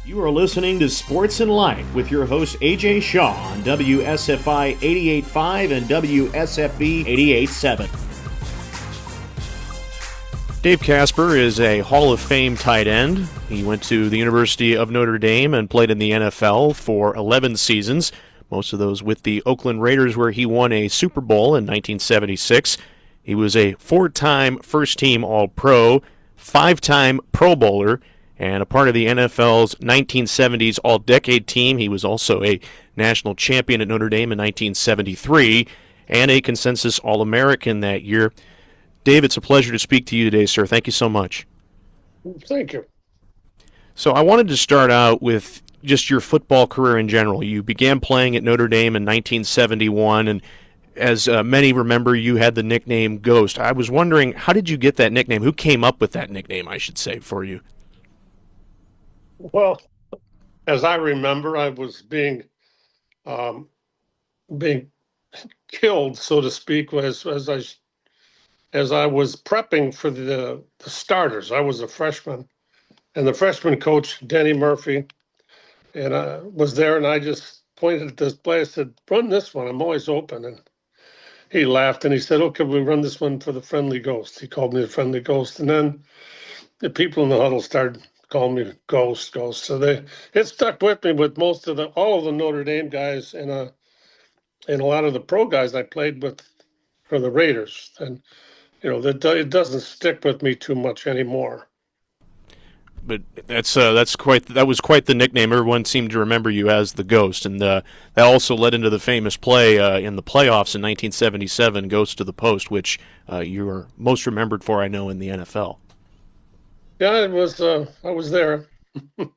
You are listening to Sports and Life with your host AJ Shaw on WSFI 88.5 and WSFB 88.7. Dave Casper is a Hall of Fame tight end. He went to the University of Notre Dame and played in the NFL for 11 seasons, most of those with the Oakland Raiders, where he won a Super Bowl in 1976. He was a four-time first-team All-Pro, five-time Pro Bowler, and a part of the NFL's 1970s All-Decade team. He was also a national champion at Notre Dame in 1973 and a consensus All-American that year. Dave, it's a pleasure to speak to you today, sir. Thank you so much. Thank you. So I wanted to start out with just your football career in general. You began playing at Notre Dame in 1971, and as many remember, you had the nickname Ghost. I was wondering, how did you get that nickname? Who came up with that nickname, I should say, for you? Well, as I remember, I was being killed, so to speak, as I was prepping for the starters. I was a freshman, and the freshman coach, Denny Murphy, and I was there, and I just pointed at this play. I said, "Run this one. I'm always open." And he laughed, and he said, "Okay, we run this one for the Friendly Ghost." He called me the Friendly Ghost, and then the people in the huddle started calling me Ghost. So it stuck with me with all of the Notre Dame guys and a lot of the pro guys I played with for the Raiders. And it doesn't stick with me too much anymore. But that was quite the nickname. Everyone seemed to remember you as the Ghost, and that also led into the famous play in the playoffs in 1977, Ghost to the Post, which you are most remembered for, I know, in the NFL. Yeah, it was. I was there. The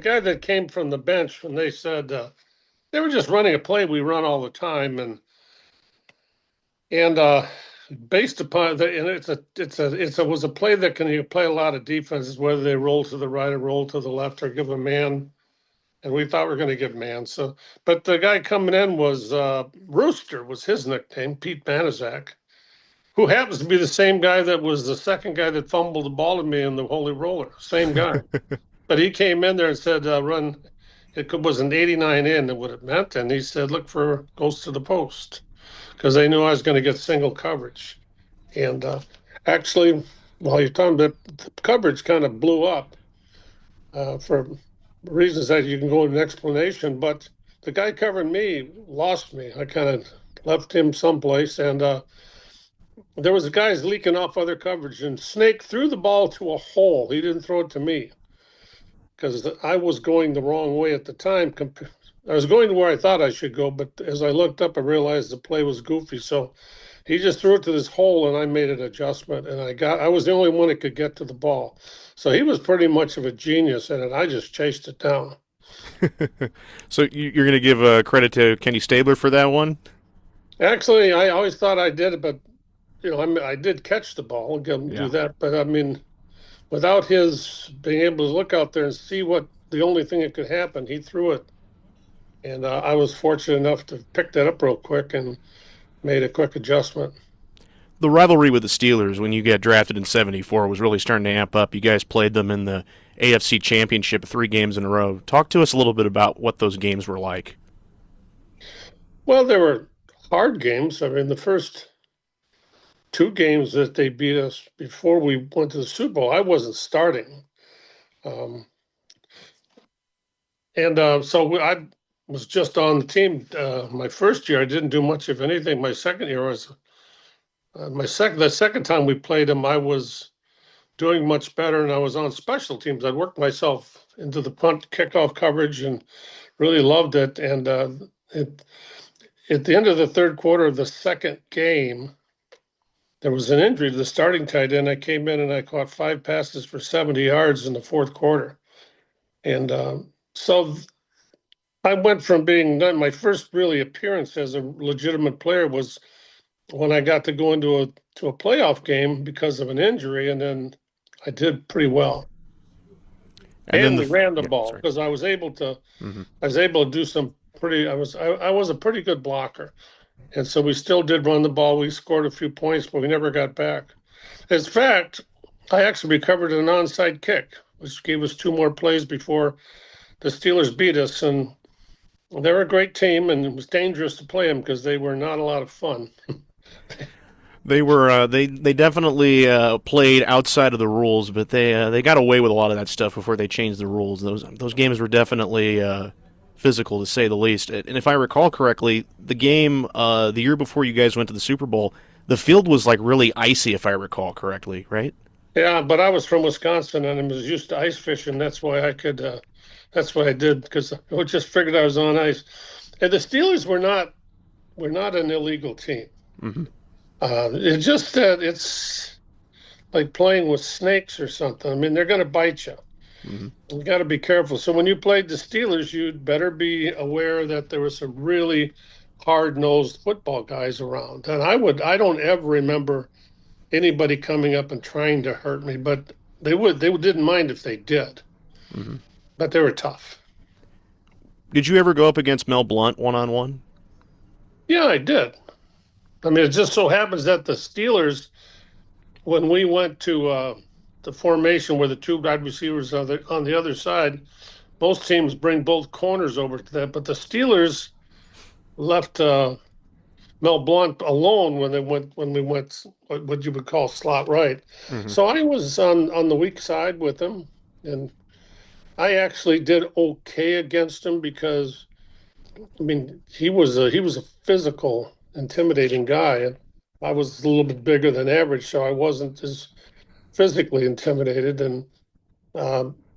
guy that came from the bench when they said they were just running a play we run all the time, and based upon that, and it was a play that you play a lot of defenses, whether they roll to the right or roll to the left or give a man, and we thought we were going to give man. So, but the guy coming in was Rooster was his nickname, Pete Banaszak, who happens to be the same guy that was the second guy that fumbled the ball to me in the Holy Roller. Same guy. But he came in there and said, run. It was an 89 in, what it meant. And he said, look for Ghost to the Post, because they knew I was going to get single coverage. And actually, while you're talking about the coverage kind of blew up for reasons that you can go into an explanation. But the guy covering me lost me. I kind of left him someplace, and there was guys leaking off other coverage, and Snake threw the ball to a hole. He didn't throw it to me because I was going the wrong way at the time. I was going to where I thought I should go, but as I looked up, I realized the play was goofy. So he just threw it to this hole, and I made an adjustment, and I was the only one that could get to the ball. So he was pretty much of a genius in it. I just chased it down. So you're going to give credit to Kenny Stabler for that one? Actually, I always thought I did it, but I did catch the ball and do that, but I mean, without his being able to look out there and see what the only thing that could happen, he threw it, and I was fortunate enough to pick that up real quick and made a quick adjustment. The rivalry with the Steelers when you got drafted in '74 was really starting to amp up. You guys played them in the AFC Championship 3 games in a row. Talk to us a little bit about what those games were like. Well, they were hard games. I mean, the first 2 games that they beat us before we went to the Super Bowl, I wasn't starting. So I was just on the team. My first year, I didn't do much of anything. My second year was the second time we played them, I was doing much better, and I was on special teams. I worked myself into the punt kickoff coverage and really loved it. And at the end of the third quarter of the second game, there was an injury to the starting tight end. I came in and I caught 5 passes for 70 yards in the fourth quarter. And so I went from being my first really appearance as a legitimate player was when I got to go into a playoff game because of an injury, and then I did pretty well. And we ran the ball because I was able to. Mm-hmm. I was able to do some pretty. I was a pretty good blocker. And so we still did run the ball. We scored a few points, but we never got back. In fact, I actually recovered an onside kick, which gave us two more plays before the Steelers beat us. And they're a great team, and it was dangerous to play them because they were not a lot of fun. They definitely played outside of the rules, but they got away with a lot of that stuff before they changed the rules. Those games were definitely physical to say the least. And if I recall correctly, the game the year before you guys went to the Super Bowl, the field was like really icy, if I recall correctly, right? Yeah, but I was from Wisconsin and I was used to ice fishing. That's why I could. That's what I did because I just figured I was on ice. And the Steelers were not an illegal team. Mm-hmm. It's just that it's like playing with snakes or something. I mean, they're going to bite you. Mm-hmm. You got to be careful. So when you played the Steelers, you'd better be aware that there was some really hard-nosed football guys around. And I don't ever remember anybody coming up and trying to hurt me, but they didn't mind if they did, Mm-hmm. but they were tough. Did you ever go up against Mel Blount one on one? Yeah, I did. I mean, it just so happens that the Steelers, when we went to the formation where the two wide receivers are on the other side, most teams bring both corners over to that, but the Steelers left Mel Blount alone when we went what you would call slot right. Mm-hmm. So I was on the weak side with him, and I actually did okay against him because I mean he was a physical, intimidating guy, and I was a little bit bigger than average, so I wasn't as physically intimidated. And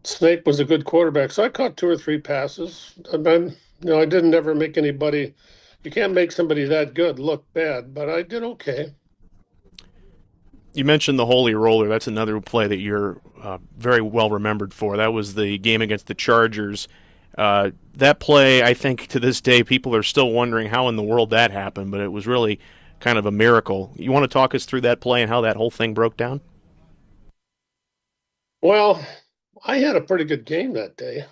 Snake was a good quarterback, so I caught two or three passes. And then I didn't ever make anybody. You can't make somebody that good look bad, but I did okay. You mentioned the Holy Roller. That's another play that you're very well remembered for. That was the game against the Chargers. That play, I think to this day, people are still wondering how in the world that happened, but it was really kind of a miracle. You want to talk us through that play and how that whole thing broke down? Well, I had a pretty good game that day.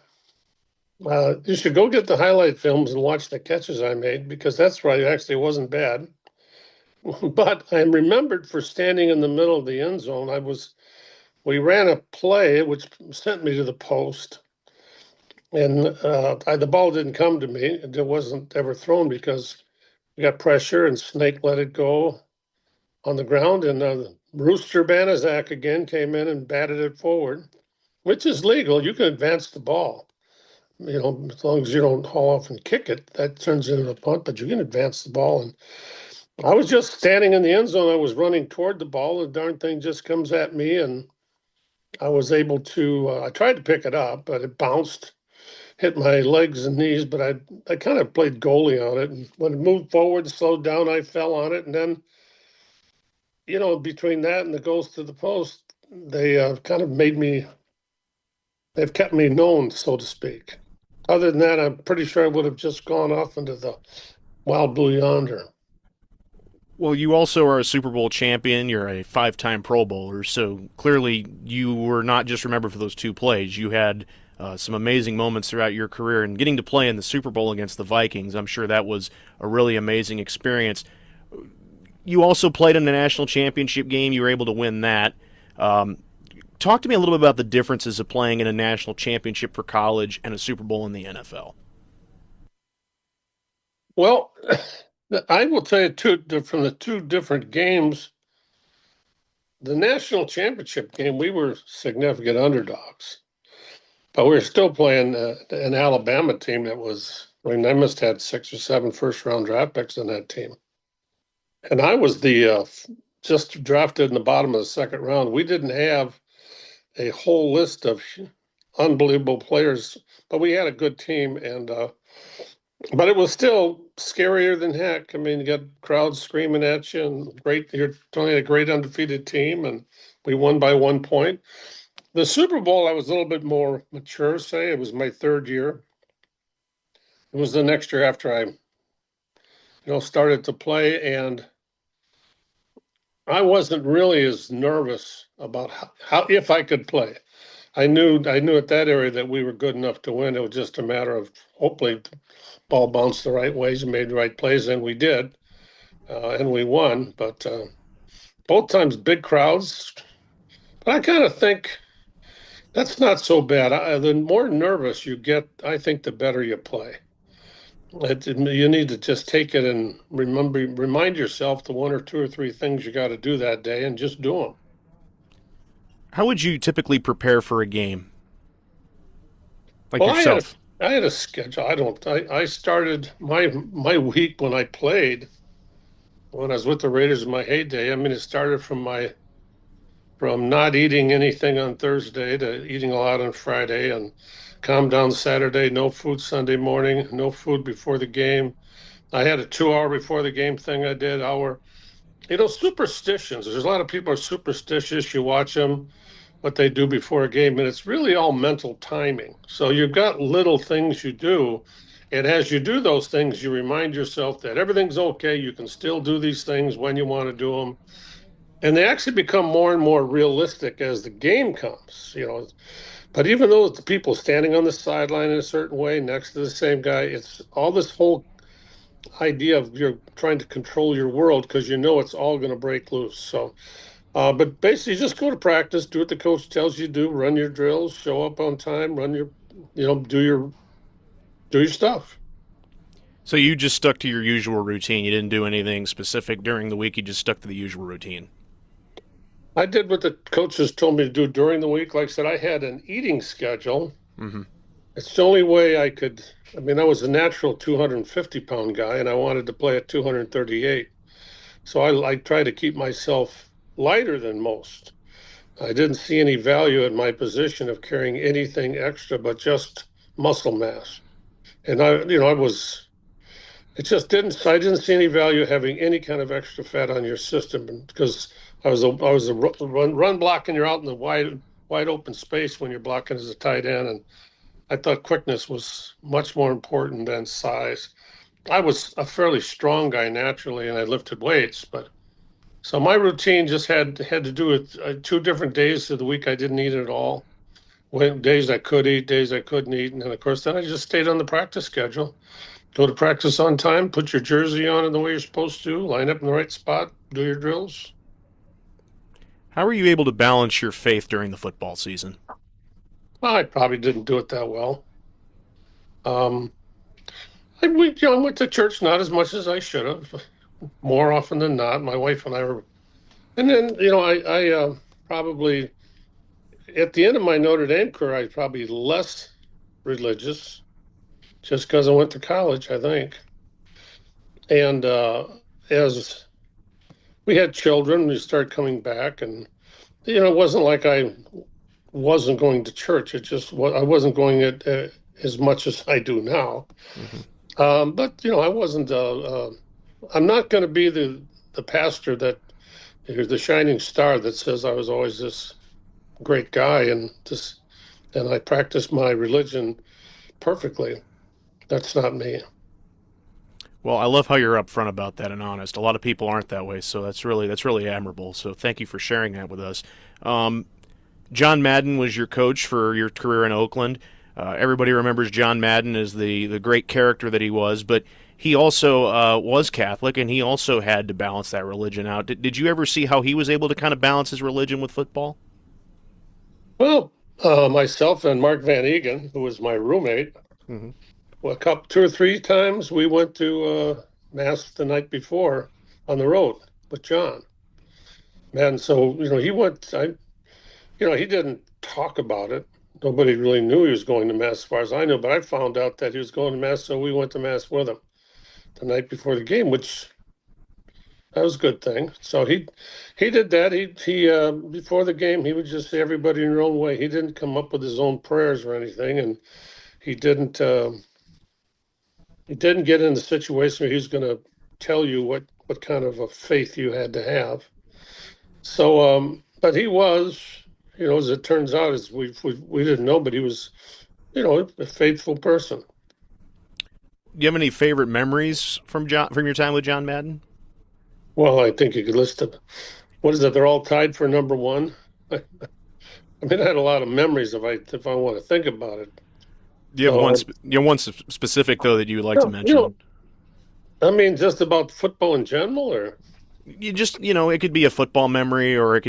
You should go get the highlight films and watch the catches I made because that's right. Actually, it wasn't bad. But I'm remembered for standing in the middle of the end zone. We ran a play which sent me to the post, and the ball didn't come to me. It wasn't ever thrown because we got pressure and Snake let it go on the ground, and Rooster Banaszak again came in and batted it forward, which is legal. You can advance the ball, as long as you don't haul off and kick it. That turns into a punt, but you can advance the ball. And I was just standing in the end zone. I was running toward the ball. The darn thing just comes at me, and I was able to. I tried to pick it up, but it bounced, hit my legs and knees. But I kind of played goalie on it, and when it moved forward, slowed down, I fell on it, and then between that and the goals to the post, they kind of made me. They've kept me known, so to speak. Other than that, I'm pretty sure I would have just gone off into the wild blue yonder. Well, you also are a Super Bowl champion. You're a five-time Pro Bowler, so clearly you were not just remembered for those two plays. You had some amazing moments throughout your career, and getting to play in the Super Bowl against the Vikings, I'm sure that was a really amazing experience. You also played in the national championship game. You were able to win that. Um, Talk to me a little bit about the differences of playing in a national championship for college and a Super Bowl in the NFL. Well, I will tell you from the two different games. The national championship game, we were significant underdogs, but we were still playing an Alabama team that was. I mean, I must have had 6 or 7 first-round draft picks in that team, and I was the just drafted in the bottom of the second round. We didn't have a whole list of unbelievable players, but we had a good team, and but it was still scarier than heck. I mean, you got crowds screaming at you, and you're telling a great undefeated team, and we won by 1 point. The Super Bowl, I was a little bit more mature, say. It was my third year. It was the next year after I started to play, and I wasn't really as nervous about how if I could play. I knew at that area that we were good enough to win. It was just a matter of hopefully the ball bounced the right ways and made the right plays, and we did, and we won. But both times, big crowds, But I kind of think that's not so bad. The more nervous you get, I think the better you play. You need to just take it and remind yourself the one or two or three things you got to do that day and just do them. How would you typically prepare for a game, like Well, yourself? I had a schedule. I started my week when I played when I was with the Raiders in my heyday. I mean, it started from not eating anything on Thursday to eating a lot on Friday and calm down Saturday, no food Sunday morning, no food before the game. I had a 2 hour before the game thing I did, hour. Superstitions. There's a lot of people are superstitious. You watch them, what they do before a game, and it's really all mental timing. So you've got little things you do. And as you do those things, you remind yourself that everything's okay. You can still do these things when you want to do them. And they actually become more and more realistic as the game comes. But even though it's the people standing on the sideline in a certain way next to the same guy, it's all this whole idea of you're trying to control your world because you know it's all going to break loose. So, but basically, just go to practice, do what the coach tells you to do, run your drills, show up on time, do your stuff. So you just stuck to your usual routine. You didn't do anything specific during the week. You just stuck to the usual routine. I did what the coaches told me to do during the week. Like I said, I had an eating schedule. Mm-hmm. It's the only way I could. I mean, I was a natural 250-pound guy, and I wanted to play at 238. So I try to keep myself lighter than most. I didn't see any value in my position of carrying anything extra but just muscle mass. And I didn't see any value having any kind of extra fat on your system because I was a run block and you're out in the wide open space when you're blocking as a tight end. And I thought quickness was much more important than size. I was a fairly strong guy naturally and I lifted weights, but so my routine just had to do with 2 different days of the week I didn't eat at all. When days I could eat, days I couldn't eat, and then of course then I just stayed on the practice schedule. Go to practice on time, put your jersey on in the way you're supposed to, line up in the right spot, do your drills. How were you able to balance your faith during the football season? Well, I probably didn't do it that well. Um, I went to church not as much as I should have. More often than not, my wife and I were, and then I probably at the end of my Notre Dame career, I was probably less religious just because I went to college, I think. And as we had children, we started coming back, and it wasn't like I wasn't going to church. It just I wasn't going as much as I do now. Mm-hmm. But I wasn't. I'm not going to be the pastor that the shining star that says I was always this great guy and I practice my religion perfectly. That's not me. Well, I love how you're upfront about that and honest. A lot of people aren't that way, so that's really admirable. So thank you for sharing that with us. Um, John Madden was your coach for your career in Oakland. Everybody remembers John Madden as the great character that he was, but he also was Catholic, and he also had to balance that religion out. Did you ever see how he was able to kind of balance his religion with football? Well, myself and Mark Van Egan, who was my roommate, Mm-hmm. well, 2 or 3 times we went to mass the night before on the road with John. And so, he went. He didn't talk about it. Nobody really knew he was going to mass, as far as I know. But I found out that he was going to mass, so we went to mass with him the night before the game, which that was a good thing. So he did that. He before the game, he would just say everybody in your own way. He didn't come up with his own prayers or anything, and he didn't. He didn't get in the situation where he's going to tell you what kind of a faith you had to have. So, but he was, as it turns out, as we didn't know, but he was, a faithful person. Do you have any favorite memories from your time with John Madden? Well, I think you could list them. What is it? They're all tied for number one. I mean, I had a lot of memories if I want to think about it. Do you have So, one specific though that you would like to yeah, mention? I mean, just about football in general, or You just, it could be a football memory or it